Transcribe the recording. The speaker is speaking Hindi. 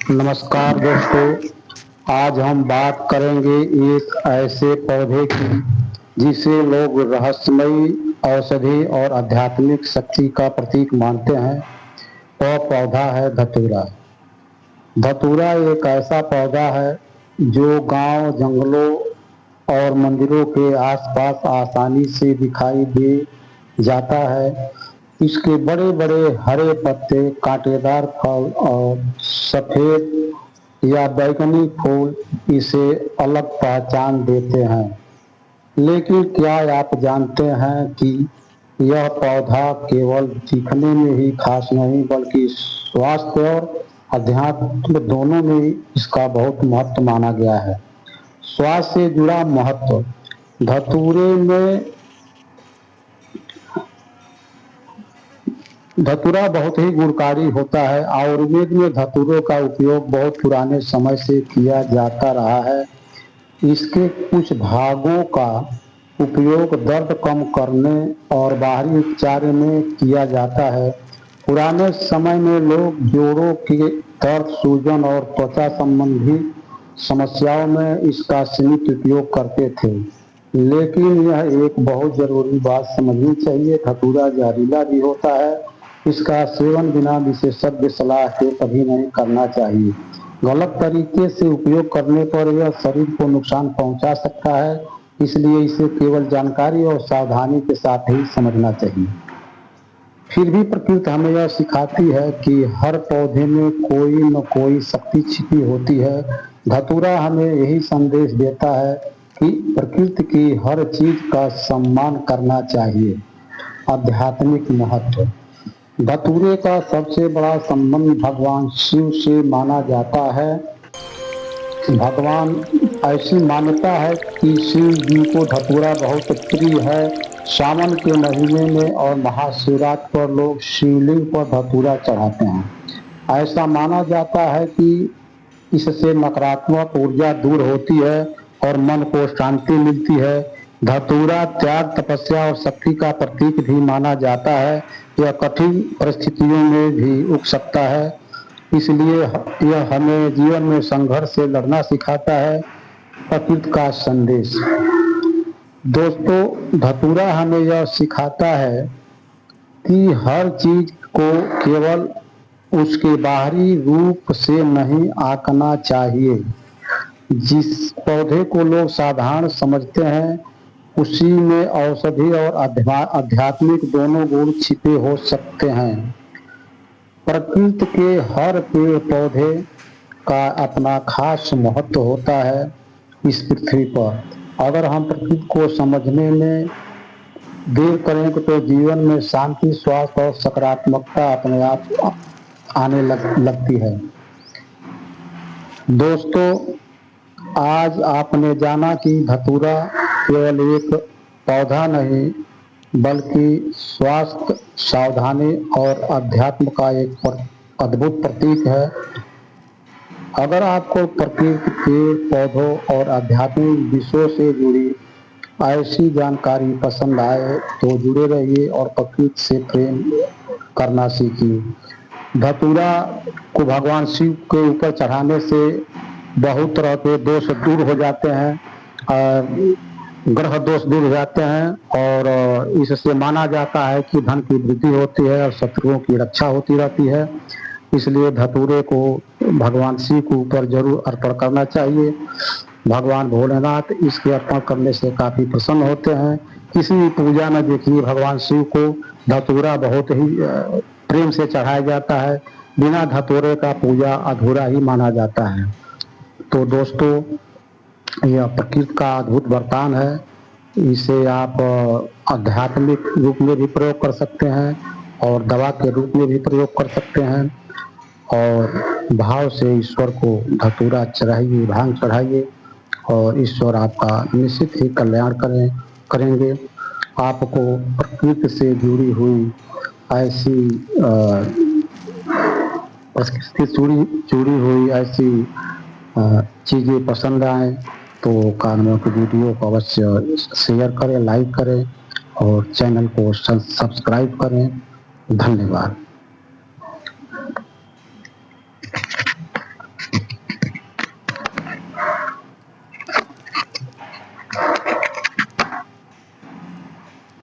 नमस्कार दोस्तों। आज हम बात करेंगे एक ऐसे पौधे की जिसे लोग रहस्यमयी औषधि और आध्यात्मिक शक्ति का प्रतीक मानते हैं। वह पौधा है धतूरा। धतूरा एक ऐसा पौधा है जो गांव, जंगलों और मंदिरों के आसपास आसानी से दिखाई दे जाता है। इसके बड़े बड़े हरे पत्ते, कांटेदार फल और सफेद या बैंगनी फूल इसे अलग पहचान देते हैं। लेकिन क्या आप जानते हैं कि यह पौधा केवल दिखने में ही खास नहीं बल्कि स्वास्थ्य और अध्यात्म दोनों में इसका बहुत महत्व माना गया है। स्वास्थ्य से जुड़ा महत्व। धतूरे में धतूरा बहुत ही गुणकारी होता है। आयुर्वेद में धतूरों का उपयोग बहुत पुराने समय से किया जाता रहा है। इसके कुछ भागों का उपयोग दर्द कम करने और बाहरी उपचार में किया जाता है। पुराने समय में लोग जोड़ों के दर्द, सूजन और त्वचा संबंधी समस्याओं में इसका सीमित उपयोग करते थे। लेकिन यह एक बहुत जरूरी बात समझनी चाहिए, धतूरा जहरीला भी होता है। इसका सेवन बिना विशेषज्ञ सलाह के कभी नहीं करना चाहिए। गलत तरीके से उपयोग करने पर यह शरीर को नुकसान पहुंचा सकता है। इसलिए इसे केवल जानकारी और सावधानी के साथ ही समझना चाहिए। फिर भी प्रकृति हमें यह सिखाती है कि हर पौधे में कोई न कोई शक्ति छिपी होती है। धतूरा हमें यही संदेश देता है कि प्रकृति की हर चीज का सम्मान करना चाहिए। आध्यात्मिक महत्व। धतूरे का सबसे बड़ा संबंध भगवान शिव से माना जाता है। भगवान ऐसी मान्यता है कि शिव जी को धतूरा बहुत प्रिय है। सावन के महीने में और महाशिवरात्रि पर लोग शिवलिंग पर धतूरा चढ़ाते हैं। ऐसा माना जाता है कि इससे नकारात्मक ऊर्जा दूर होती है और मन को शांति मिलती है। धतूरा त्याग, तपस्या और शक्ति का प्रतीक भी माना जाता है। यह कठिन परिस्थितियों में भी उग सकता है। इसलिए यह हमें जीवन में संघर्ष से लड़ना सिखाता है। प्रकृति का संदेश। दोस्तों, धतूरा हमें यह सिखाता है कि हर चीज को केवल उसके बाहरी रूप से नहीं आंकना चाहिए। जिस पौधे को लोग साधारण समझते हैं उसी में औषधि और आध्यात्मिक दोनों गुण छिपे हो सकते हैं। प्रकृति के हर पेड़ पौधे का अपना खास महत्व होता है इस पृथ्वी पर। अगर हम प्रकृति को समझने में देर करें तो जीवन में शांति, स्वास्थ्य और सकारात्मकता अपने आप आने लगती है। दोस्तों, आज आपने जाना कि धतूरा केवल एक पौधा नहीं बल्कि स्वास्थ्य, सावधानी और अध्यात्म का एक अद्भुत प्रतीक है। अगर आपको प्रकृति के पौधों और आध्यात्मिक विषयों से जुड़ी ऐसी जानकारी पसंद आए तो जुड़े रहिए और प्रकृति से प्रेम करना सीखिए। धतूरा को भगवान शिव के ऊपर चढ़ाने से बहुत तरह के दोष दूर हो जाते हैं और ग्रह दोष दूर हो जाते हैं और इससे माना जाता है कि धन की वृद्धि होती है और शत्रुओं की रक्षा होती रहती है। इसलिए धतूरे को भगवान शिव के ऊपर जरूर अर्पण करना चाहिए। भगवान भोलेनाथ इसके अर्पण करने से काफी प्रसन्न होते हैं। किसी भी पूजा में देखिए भगवान शिव को धतूरा बहुत ही प्रेम से चढ़ाया जाता है। बिना धतूरे का पूजा अधूरा ही माना जाता है। तो दोस्तों, यह प्रकृति का अद्भुत वरदान है। इसे आप आध्यात्मिक रूप में भी प्रयोग कर सकते हैं और दवा के रूप में भी प्रयोग कर सकते हैं। और भाव से ईश्वर को धतूरा चढ़ाइए, भांग चढ़ाइए और ईश्वर आपका निश्चित ही कल्याण करेंगे। आपको प्रकृति से जुड़ी हुई ऐसी प्रकृति से जुड़ी हुई ऐसी चीज़ें पसंद आए तो कानों की वीडियो को अवश्य शेयर करें, लाइक करें और चैनल को सब्सक्राइब करें। धन्यवाद।